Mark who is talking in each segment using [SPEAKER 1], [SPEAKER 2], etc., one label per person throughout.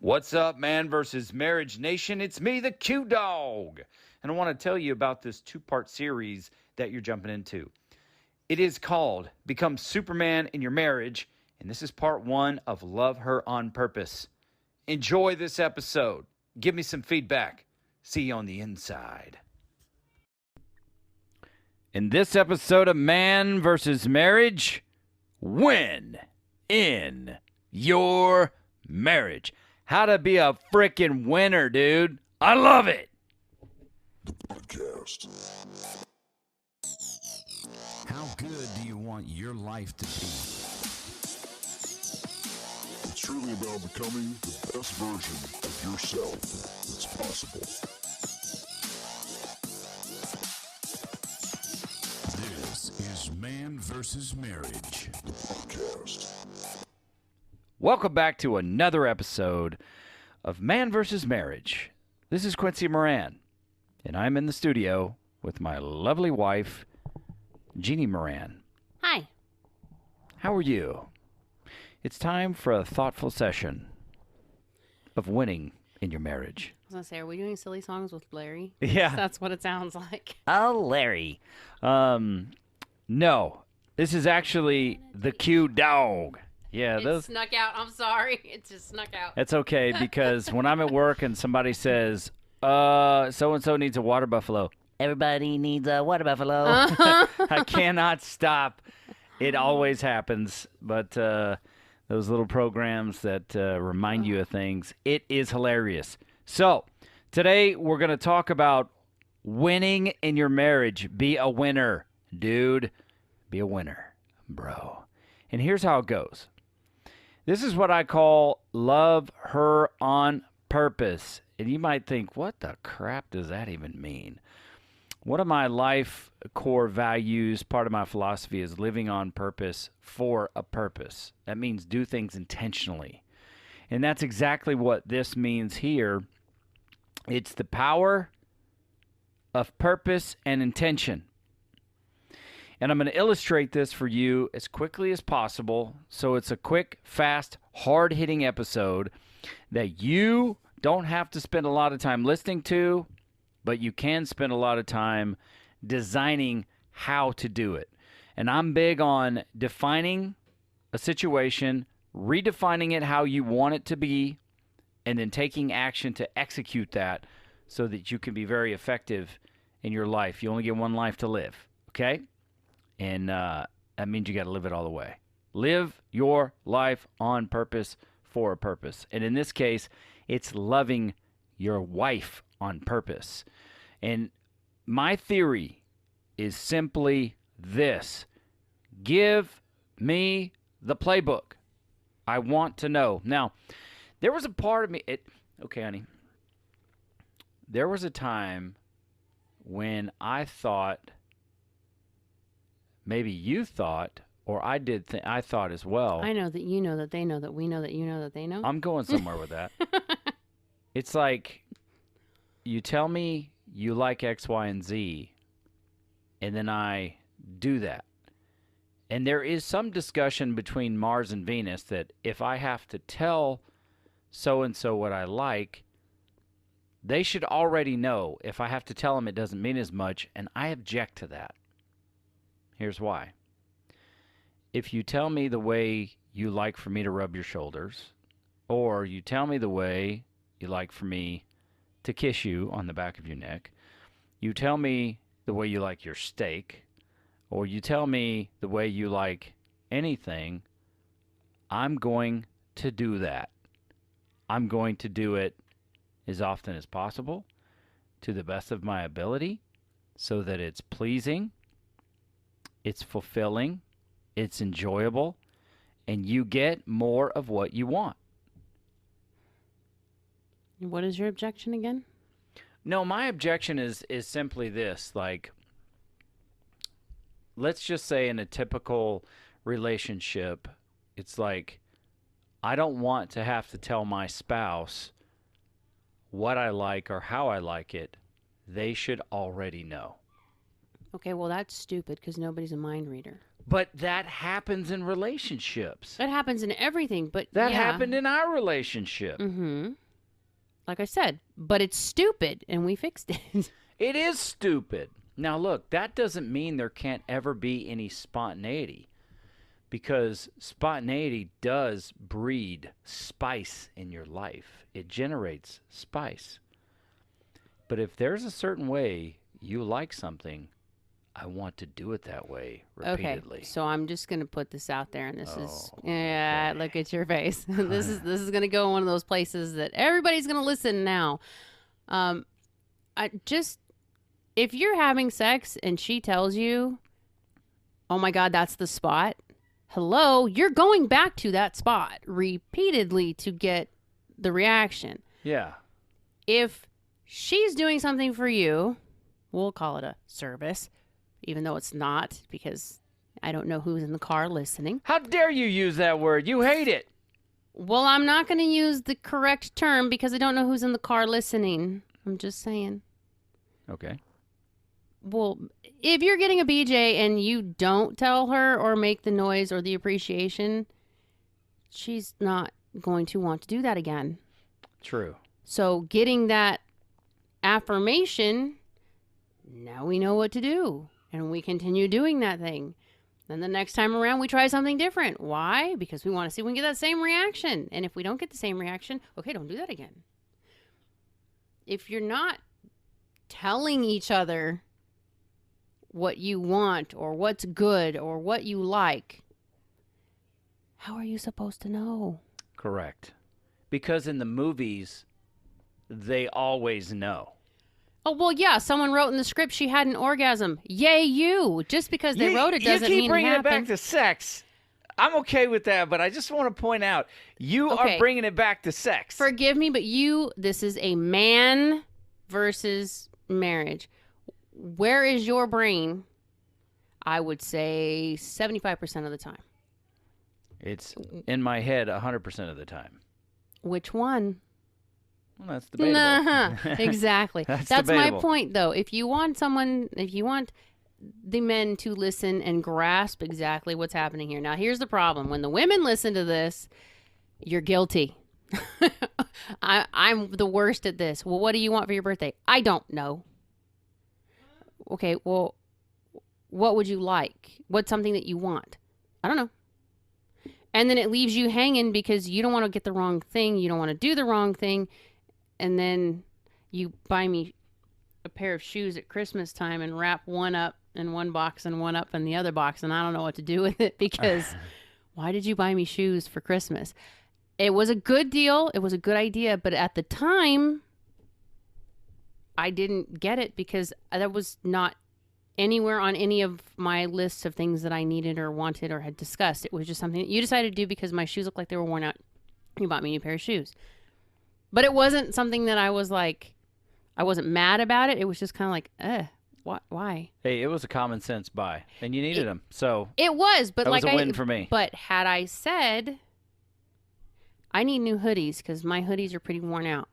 [SPEAKER 1] What's up, Man versus Marriage Nation? It's me, the Q Dog. And I want to tell you about this two-part series that you're jumping into. It is called Become Superman in Your Marriage, and this is part one of Love Her on Purpose. Enjoy this episode. Give me some feedback. See you on the inside. In this episode of Man versus Marriage, win in your marriage. How to be a freaking winner, dude. I love it.
[SPEAKER 2] The podcast.
[SPEAKER 3] How good do you want your life to be?
[SPEAKER 2] It's truly about becoming the best version of yourself that's possible.
[SPEAKER 3] This is Man versus Marriage.
[SPEAKER 2] The podcast.
[SPEAKER 1] Welcome back to another episode of Man versus Marriage. This is Quincy Moran, and I'm in the studio with my lovely wife, Jeannie Moran.
[SPEAKER 4] Hi.
[SPEAKER 1] How are you? It's time for a thoughtful session of winning in your marriage.
[SPEAKER 4] I was going to say, are we doing silly songs with Larry?
[SPEAKER 1] Yeah.
[SPEAKER 4] That's what it sounds like.
[SPEAKER 1] Oh, Larry. No. This is actually the Q Dog. Yeah,
[SPEAKER 4] It snuck out. I'm sorry. It just snuck out.
[SPEAKER 1] That's okay, because when I'm at work and somebody says, so-and-so needs a water buffalo, everybody needs a water buffalo. I cannot stop. It always happens. But those little programs that remind you of things, it is hilarious. So today we're going to talk about winning in your marriage. Be a winner, dude. Be a winner, bro. And here's how it goes. This is what I call love her on purpose. And you might think, what the crap does that even mean? One of my life core values, part of my philosophy, is living on purpose for a purpose. That means do things intentionally. And that's exactly what this means here. It's the power of purpose and intention. And I'm going to illustrate this for you as quickly as possible. So it's a quick, fast, hard-hitting episode that you don't have to spend a lot of time listening to, but you can spend a lot of time designing how to do it. And I'm big on defining a situation, redefining it how you want it to be, and then taking action to execute that so that you can be very effective in your life. You only get one life to live, okay? And that means you got to live it all the way. Live your life on purpose for a purpose. And in this case, it's loving your wife on purpose. And my theory is simply this. Give me the playbook. I want to know. Now, there was a part of me. Okay, honey. There was a time when I thought, maybe you thought, or I did. I thought as well.
[SPEAKER 4] I know that you know that they know that we know that you know that they know.
[SPEAKER 1] I'm going somewhere with that. It's like you tell me you like X, Y, and Z, and then I do that. And there is some discussion between Mars and Venus that if I have to tell so-and-so what I like, they should already know. If I have to tell them, it doesn't mean as much, and I object to that. Here's why. If you tell me the way you like for me to rub your shoulders, or you tell me the way you like for me to kiss you on the back of your neck, you tell me the way you like your steak, or you tell me the way you like anything, I'm going to do that. I'm going to do it as often as possible, to the best of my ability, so that it's pleasing, it's fulfilling, it's enjoyable, and you get more of what you want.
[SPEAKER 4] What is your objection again?
[SPEAKER 1] No, my objection is simply this. Like, let's just say in a typical relationship, it's like, I don't want to have to tell my spouse what I like or how I like it. They should already know.
[SPEAKER 4] Okay, well, that's stupid because nobody's a mind reader.
[SPEAKER 1] But that happens in relationships.
[SPEAKER 4] That happens in everything, but
[SPEAKER 1] That
[SPEAKER 4] yeah.
[SPEAKER 1] happened in our relationship.
[SPEAKER 4] Mm-hmm. Like I said, but it's stupid, and we fixed it.
[SPEAKER 1] It is stupid. Now, look, that doesn't mean there can't ever be any spontaneity, because spontaneity does breed spice in your life. It generates spice. But if there's a certain way you like something, I want to do it that way repeatedly.
[SPEAKER 4] Okay, so I'm just gonna put this out there, and this is
[SPEAKER 1] Oh,
[SPEAKER 4] yeah.
[SPEAKER 1] okay.
[SPEAKER 4] Look at your face. this is gonna go in one of those places that everybody's gonna listen now. I just if you're having sex and she tells you, "Oh my God, that's the spot." Hello, you're going back to that spot repeatedly to get the reaction.
[SPEAKER 1] Yeah.
[SPEAKER 4] If she's doing something for you, we'll call it a service. Even though it's not, because I don't know who's in the car listening.
[SPEAKER 1] How dare you use that word? You hate it.
[SPEAKER 4] Well, I'm not going to use the correct term because I don't know who's in the car listening. I'm just saying.
[SPEAKER 1] Okay.
[SPEAKER 4] Well, if you're getting a BJ and you don't tell her or make the noise or the appreciation, she's not going to want to do that again.
[SPEAKER 1] True.
[SPEAKER 4] So getting that affirmation, now we know what to do. And we continue doing that thing. Then the next time around, we try something different. Why? Because we want to see if we can get that same reaction. And if we don't get the same reaction, okay, don't do that again. If you're not telling each other what you want or what's good or what you like, how are you supposed to know?
[SPEAKER 1] Correct. Because in the movies, they always know.
[SPEAKER 4] Oh, well, yeah, someone wrote in the script she had an orgasm. Yay, you. Just because they wrote it doesn't
[SPEAKER 1] you keep
[SPEAKER 4] mean
[SPEAKER 1] bringing
[SPEAKER 4] it
[SPEAKER 1] it back
[SPEAKER 4] happened.
[SPEAKER 1] to sex. I'm okay with that, but I just want to point out, you
[SPEAKER 4] Okay.
[SPEAKER 1] are bringing it back to sex.
[SPEAKER 4] Forgive me, but this is a man versus marriage. Where is your brain? I would say 75% of the time.
[SPEAKER 1] It's in my head 100% of the time.
[SPEAKER 4] Which one?
[SPEAKER 1] Well, that's debatable.
[SPEAKER 4] Nah, exactly.
[SPEAKER 1] That's
[SPEAKER 4] That's my
[SPEAKER 1] debatable.
[SPEAKER 4] point, though. If you want the men to listen and grasp exactly what's happening here. Now, here's the problem. When the women listen to this, you're guilty. I'm the worst at this. Well, what do you want for your birthday? I don't know. Okay, well, what would you like? What's something that you want? I don't know. And then it leaves you hanging because you don't want to get the wrong thing. You don't want to do the wrong thing. And then you buy me a pair of shoes at Christmas time and wrap one up in one box and one up in the other box. And I don't know what to do with it because why did you buy me shoes for Christmas? It was a good deal. It was a good idea. But at the time, I didn't get it because that was not anywhere on any of my lists of things that I needed or wanted or had discussed. It was just something that you decided to do because my shoes looked like they were worn out. You bought me a new pair of shoes. But it wasn't something that I was like, I wasn't mad about it. It was just kind of like, why?
[SPEAKER 1] Hey, it was a common sense buy, and you needed them. So
[SPEAKER 4] It was, but
[SPEAKER 1] that
[SPEAKER 4] like
[SPEAKER 1] was a win for me.
[SPEAKER 4] But had I said, I need new hoodies because my hoodies are pretty worn out,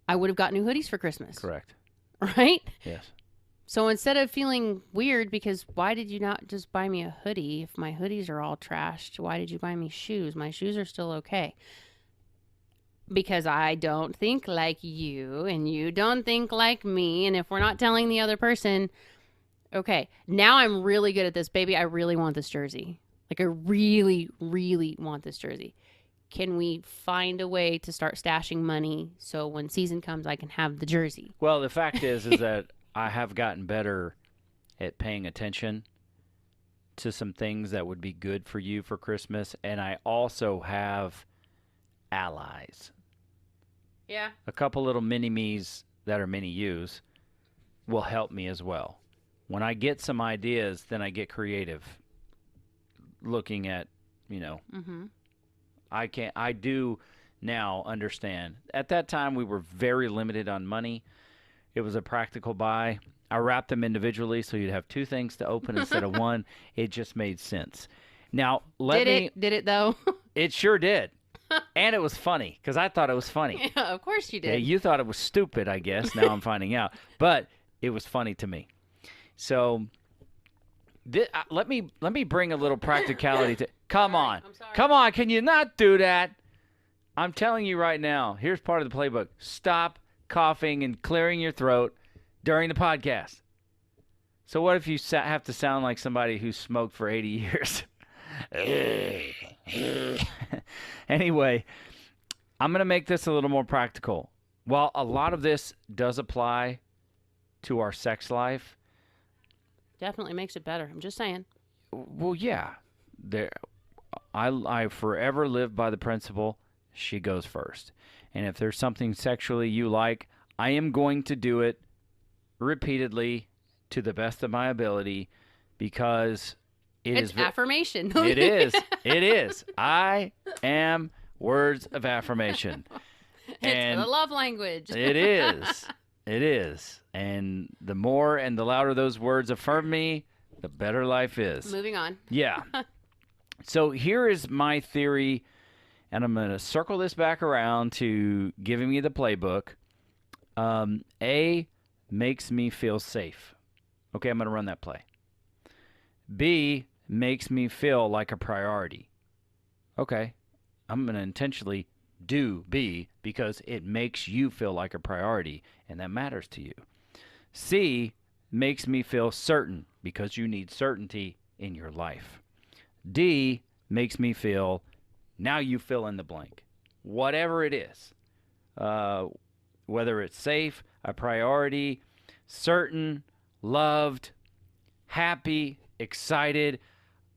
[SPEAKER 4] I would have got new hoodies for Christmas.
[SPEAKER 1] Correct.
[SPEAKER 4] Right?
[SPEAKER 1] Yes.
[SPEAKER 4] So instead of feeling weird because why did you not just buy me a hoodie if my hoodies are all trashed? Why did you buy me shoes? My shoes are still okay. Because I don't think like you and you don't think like me. And if we're not telling the other person, okay, now I'm really good at this, baby. I really want this jersey. Like I really, really want this jersey. Can we find a way to start stashing money so when season comes I can have the jersey?
[SPEAKER 1] Well, the fact is that I have gotten better at paying attention to some things that would be good for you for Christmas, and I also have allies.
[SPEAKER 4] Yeah.
[SPEAKER 1] A couple little mini-me's that are mini-yous will help me as well. When I get some ideas, then I get creative looking at,
[SPEAKER 4] Mm-hmm.
[SPEAKER 1] I do now understand. At that time, we were very limited on money. It was a practical buy. I wrapped them individually so you'd have two things to open instead of one. It just made sense. Now,
[SPEAKER 4] Did it though?
[SPEAKER 1] It sure did. And it was funny because I thought it was funny.
[SPEAKER 4] Yeah, of course you did.
[SPEAKER 1] Yeah, you thought it was stupid, I guess. Now I'm finding out. But it was funny to me. So let me bring a little practicality to. Come on,
[SPEAKER 4] I'm sorry.
[SPEAKER 1] come on! Can you not do that? I'm telling you right now. Here's part of the playbook: stop coughing and clearing your throat during the podcast. So what if you have to sound like somebody who smoked for 80 years? Anyway, I'm going to make this a little more practical. While a lot of this does apply to our sex life,
[SPEAKER 4] Definitely makes it better. I'm just saying.
[SPEAKER 1] well, yeah. I forever live by the principle, she goes first. And if there's something sexually you like, I am going to do it repeatedly to the best of my ability because
[SPEAKER 4] It's affirmation.
[SPEAKER 1] It is. It is. I am words of affirmation.
[SPEAKER 4] It's the love language.
[SPEAKER 1] It is. It is. And the more and the louder those words affirm me, the better life is.
[SPEAKER 4] Moving on.
[SPEAKER 1] Yeah. So here is my theory, and I'm going to circle this back around to giving me the playbook. A, makes me feel safe. Okay, I'm going to run that play. B, makes me feel like a priority. Okay, I'm going to intentionally do B because it makes you feel like a priority, and that matters to you. C, makes me feel certain because you need certainty in your life. D, makes me feel, now you fill in the blank. Whatever it is, whether it's safe, a priority, certain, loved, happy, excited,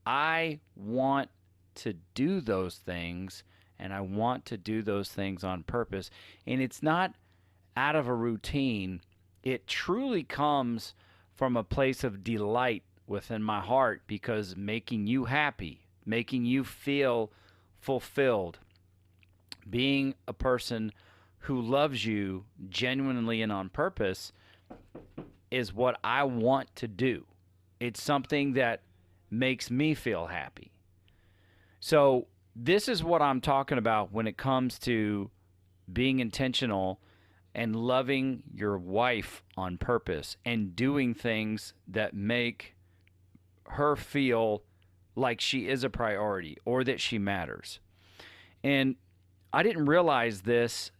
[SPEAKER 1] I want to do those things, and I want to do those things on purpose. And it's not out of a routine. It truly comes from a place of delight within my heart because making you happy, making you feel fulfilled, being a person who loves you genuinely and on purpose is what I want to do. It's something that makes me feel happy. So this is what I'm talking about when it comes to being intentional and loving your wife on purpose and doing things that make her feel like she is a priority or that she matters. And I didn't realize this.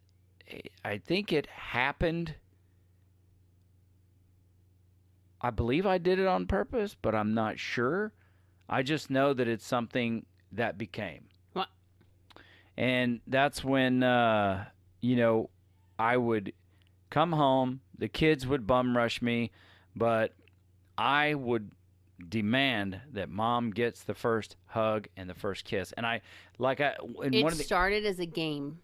[SPEAKER 1] I think it happened. I believe I did it on purpose, but I'm not sure. I just know that it's something that became.
[SPEAKER 4] What?
[SPEAKER 1] And that's when, I would come home, the kids would bum rush me, but I would demand that mom gets the first hug and the first kiss. And
[SPEAKER 4] It started as a game.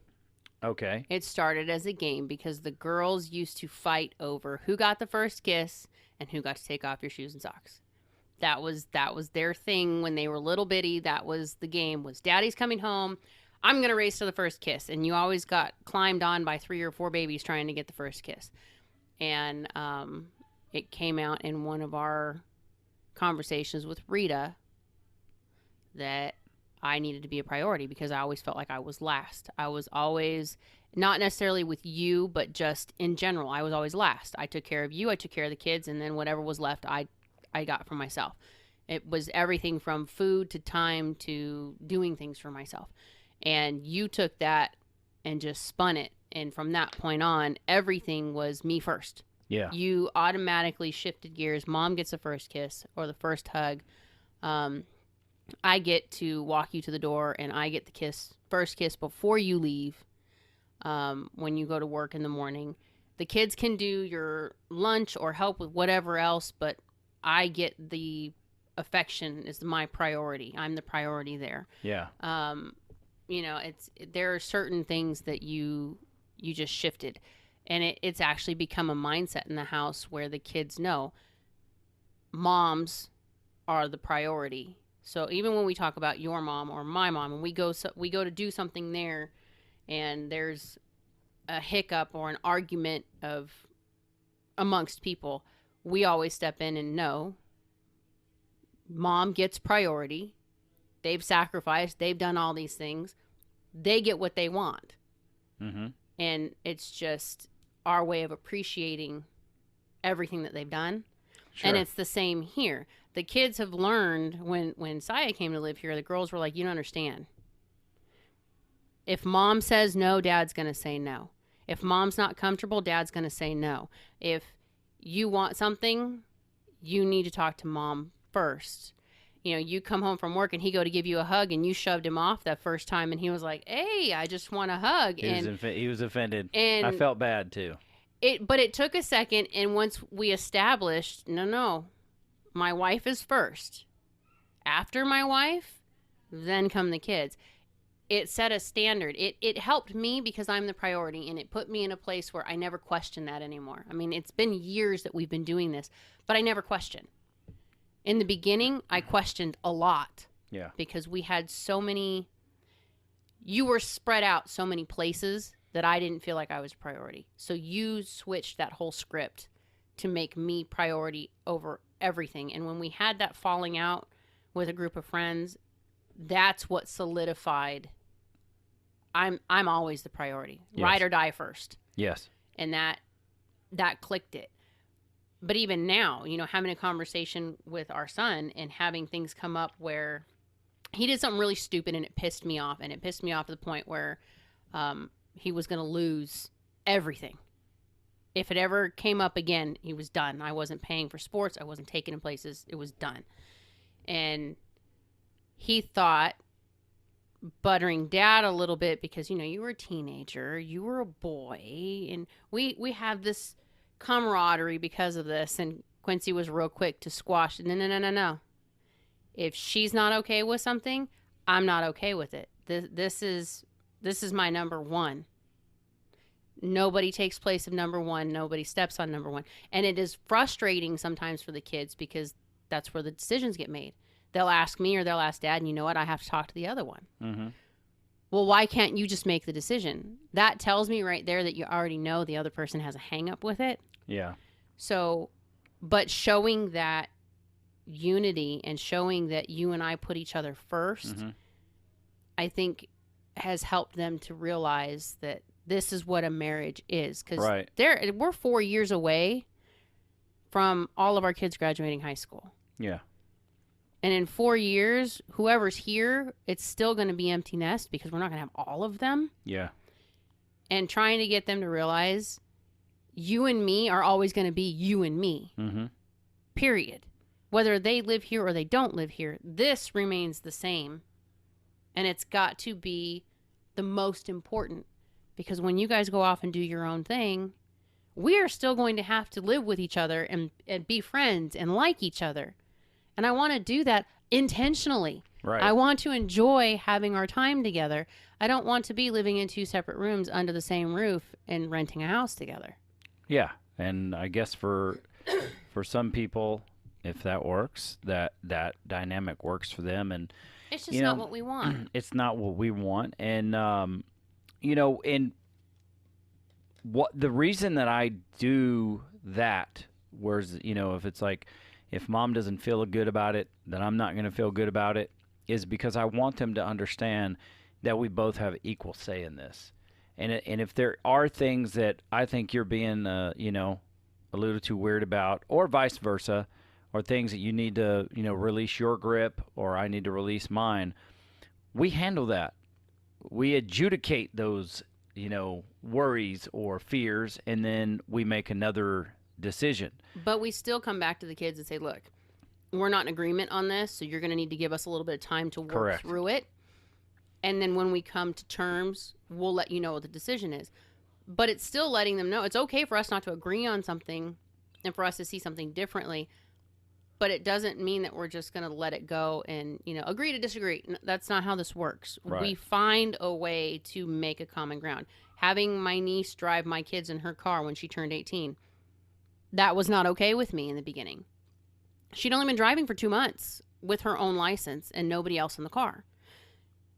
[SPEAKER 1] Okay.
[SPEAKER 4] It started as a game because the girls used to fight over who got the first kiss and who got to take off your shoes and socks. That was their thing when they were little bitty. That was the game. Was daddy's coming home? I'm gonna race to the first kiss, and you always got climbed on by 3 or 4 babies trying to get the first kiss. And it came out in one of our conversations with Rita that I needed to be a priority because I always felt like I was last. I was always, not necessarily with you, but just in general, I was always last. I took care of you, I took care of the kids, and then whatever was left, I got for myself. It was everything from food to time to doing things for myself. And you took that and just spun it. And from that point on, everything was me first.
[SPEAKER 1] Yeah.
[SPEAKER 4] You automatically shifted gears. Mom gets the first kiss or the first hug. I get to walk you to the door, and I get the first kiss before you leave when you go to work in the morning. The kids can do your lunch or help with whatever else, but I get the affection is my priority. I'm the priority there.
[SPEAKER 1] Yeah.
[SPEAKER 4] There are certain things that you just shifted, and it's actually become a mindset in the house where the kids know moms are the priority. So even when we talk about your mom or my mom, and we go to do something there, and there's a hiccup or an argument amongst people, we always step in and know mom gets priority. They've sacrificed. They've done all these things. They get what they want.
[SPEAKER 1] Mm-hmm.
[SPEAKER 4] And it's just our way of appreciating everything that they've done.
[SPEAKER 1] Sure.
[SPEAKER 4] And it's the same here. The kids have learned when Saya came to live here, the girls were like, you don't understand. If mom says no, dad's going to say no. If mom's not comfortable, dad's going to say no. If you want something, you need to talk to mom first. You know, you come home from work and he go to give you a hug and you shoved him off that first time and he was like, hey, I just want a hug.
[SPEAKER 1] He was offended.
[SPEAKER 4] And
[SPEAKER 1] I felt bad too.
[SPEAKER 4] But it took a second, and once we established, no, my wife is first. After my wife, then come the kids. It set a standard. It helped me because I'm the priority, and it put me in a place where I never question that anymore. I mean, it's been years that we've been doing this, but I never question. In the beginning, I questioned a lot.
[SPEAKER 1] Yeah.
[SPEAKER 4] Because we had so many, you were spread out so many places that I didn't feel like I was a priority. So you switched that whole script to make me priority over everything. And when we had that falling out with a group of friends, that's what solidified I'm always the priority.
[SPEAKER 1] Yes.
[SPEAKER 4] Ride or die first.
[SPEAKER 1] Yes.
[SPEAKER 4] And that clicked it. But even now, you know, having a conversation with our son and having things come up where he did something really stupid and it pissed me off. And it pissed me off to the point where he was going to lose everything. If it ever came up again, he was done. I wasn't paying for sports. I wasn't taking him places. It was done. And he thought buttering dad a little bit because, you know, you were a teenager, you were a boy, and we have this camaraderie because of this. And Quincy was real quick to squash it. No. If she's not okay with something, I'm not okay with it. This is my number one. Nobody takes place of number one. Nobody steps on number one. And it is frustrating sometimes for the kids because that's where the decisions get made. They'll ask me or they'll ask dad, and you know what? I have to talk to the other one.
[SPEAKER 1] Mm-hmm.
[SPEAKER 4] Well, why can't you just make the decision? That tells me right there that you already know the other person has a hang up with it.
[SPEAKER 1] Yeah.
[SPEAKER 4] So, but showing that unity and showing that you and I put each other first,
[SPEAKER 1] Mm-hmm.
[SPEAKER 4] I think has helped them to realize that this is what a marriage is. Because
[SPEAKER 1] Right.
[SPEAKER 4] we're 4 years away from all of our kids graduating high school.
[SPEAKER 1] Yeah.
[SPEAKER 4] And in 4 years, whoever's here, it's still going to be empty nest because we're not going to have all of them.
[SPEAKER 1] Yeah.
[SPEAKER 4] And trying to get them to realize you and me are always going to be you and me.
[SPEAKER 1] Mm-hmm.
[SPEAKER 4] Period. Whether they live here or they don't live here, this remains the same. And it's got to be the most important. Because when you guys go off and do your own thing, we are still going to have to live with each other and be friends and like each other. And I want to do that intentionally.
[SPEAKER 1] Right.
[SPEAKER 4] I want to enjoy having our time together. I don't want to be living in 2 separate rooms under the same roof and renting a house together.
[SPEAKER 1] Yeah. And I guess for some people, if that works, that dynamic works for them. And
[SPEAKER 4] It's just
[SPEAKER 1] you know,
[SPEAKER 4] not what we want.
[SPEAKER 1] it's not what we want. And, you know, and what the reason that I do that, whereas, you know, if it's like, if mom doesn't feel good about it, then I'm not going to feel good about it, is because I want them to understand that we both have equal say in this. And if there are things that I think you're being, you know, a little too weird about, or vice versa, or things that you need to, you know, release your grip, or I need to release mine, we handle that. We adjudicate those, you know, worries or fears, and then we make another decision.
[SPEAKER 4] But we still come back to the kids and say, look, we're not in agreement on this, so you're going to need to give us a little bit of time to work
[SPEAKER 1] Correct.
[SPEAKER 4] through it. And then when we come to terms, we'll let you know what the decision is. But it's still letting them know it's okay for us not to agree on something and for us to see something differently. But it doesn't mean that we're just going to let it go and, you know, agree to disagree. That's not how this works.
[SPEAKER 1] Right.
[SPEAKER 4] We find a way to make a common ground. Having my niece drive my kids in her car when she turned 18, that was not okay with me in the beginning. She'd only been driving for 2 months with her own license and nobody else in the car.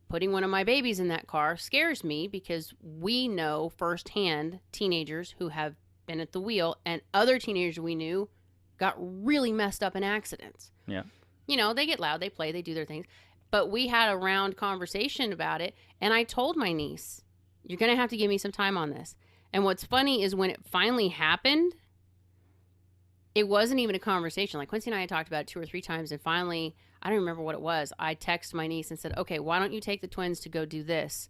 [SPEAKER 4] Putting one of my babies in that car scares me because we know firsthand teenagers who have been at the wheel, and other teenagers we knew got really messed up in accidents.
[SPEAKER 1] Yeah.
[SPEAKER 4] You know, they get loud, they play, they do their things. But we had a round conversation about it, and I told my niece, you're going to have to give me some time on this. And what's funny is when it finally happened, it wasn't even a conversation. Like Quincy and I had talked about it 2 or 3 times, and finally, I don't remember what it was. I texted my niece and said, okay, why don't you take the twins to go do this?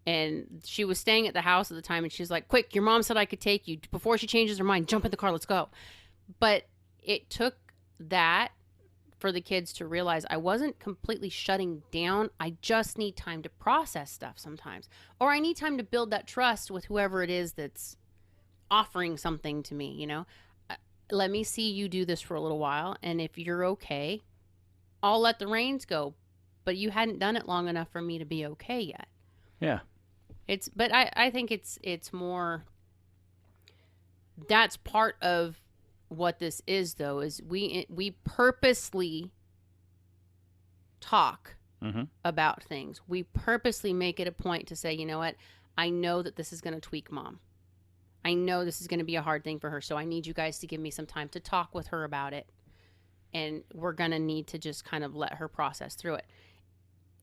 [SPEAKER 4] And she was staying at the house at the time, and she's like, quick, your mom said I could take you. Before she changes her mind, jump in the car, let's go. But it took that for the kids to realize I wasn't completely shutting down. I just need time to process stuff sometimes. Or I need time to build that trust with whoever it is that's offering something to me, you know? Let me see you do this for a little while, and if you're okay, I'll let the reins go. But you hadn't done it long enough for me to be okay yet.
[SPEAKER 1] Yeah.
[SPEAKER 4] But I think it's more, that's part of what this is, though, is we purposely talk about things. We purposely make it a point to say, you know what, I know that this is going to tweak mom. I know this is going to be a hard thing for her, so I need you guys to give me some time to talk with her about it. And we're going to need to just kind of let her process through it.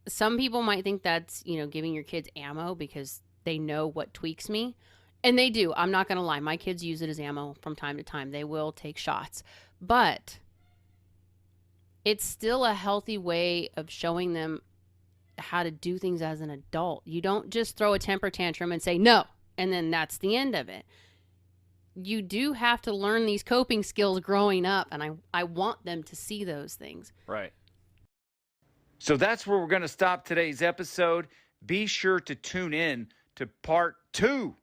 [SPEAKER 4] Some people might think that's, you know, giving your kids ammo because they know what tweaks me. And they do. I'm not going to lie. My kids use it as ammo from time to time. They will take shots. But it's still a healthy way of showing them how to do things as an adult. You don't just throw a temper tantrum and say no, and then that's the end of it. You do have to learn these coping skills growing up, and I want them to see those things.
[SPEAKER 1] Right. So that's where we're going to stop today's episode. Be sure to tune in to part 2.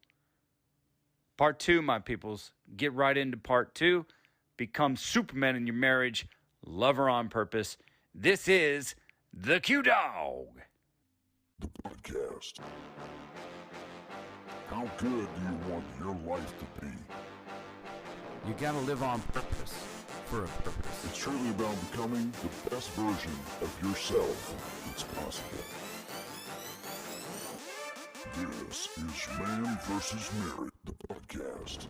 [SPEAKER 1] Part 2, my peoples. Get right into part 2. Become Superman in your marriage. Love her on purpose. This is The Q Dog.
[SPEAKER 2] The podcast. How good do you want your life to be?
[SPEAKER 3] You gotta live on purpose, for a purpose.
[SPEAKER 2] It's truly about becoming the best version of yourself that's possible. This is Man vs. Marriage, the podcast.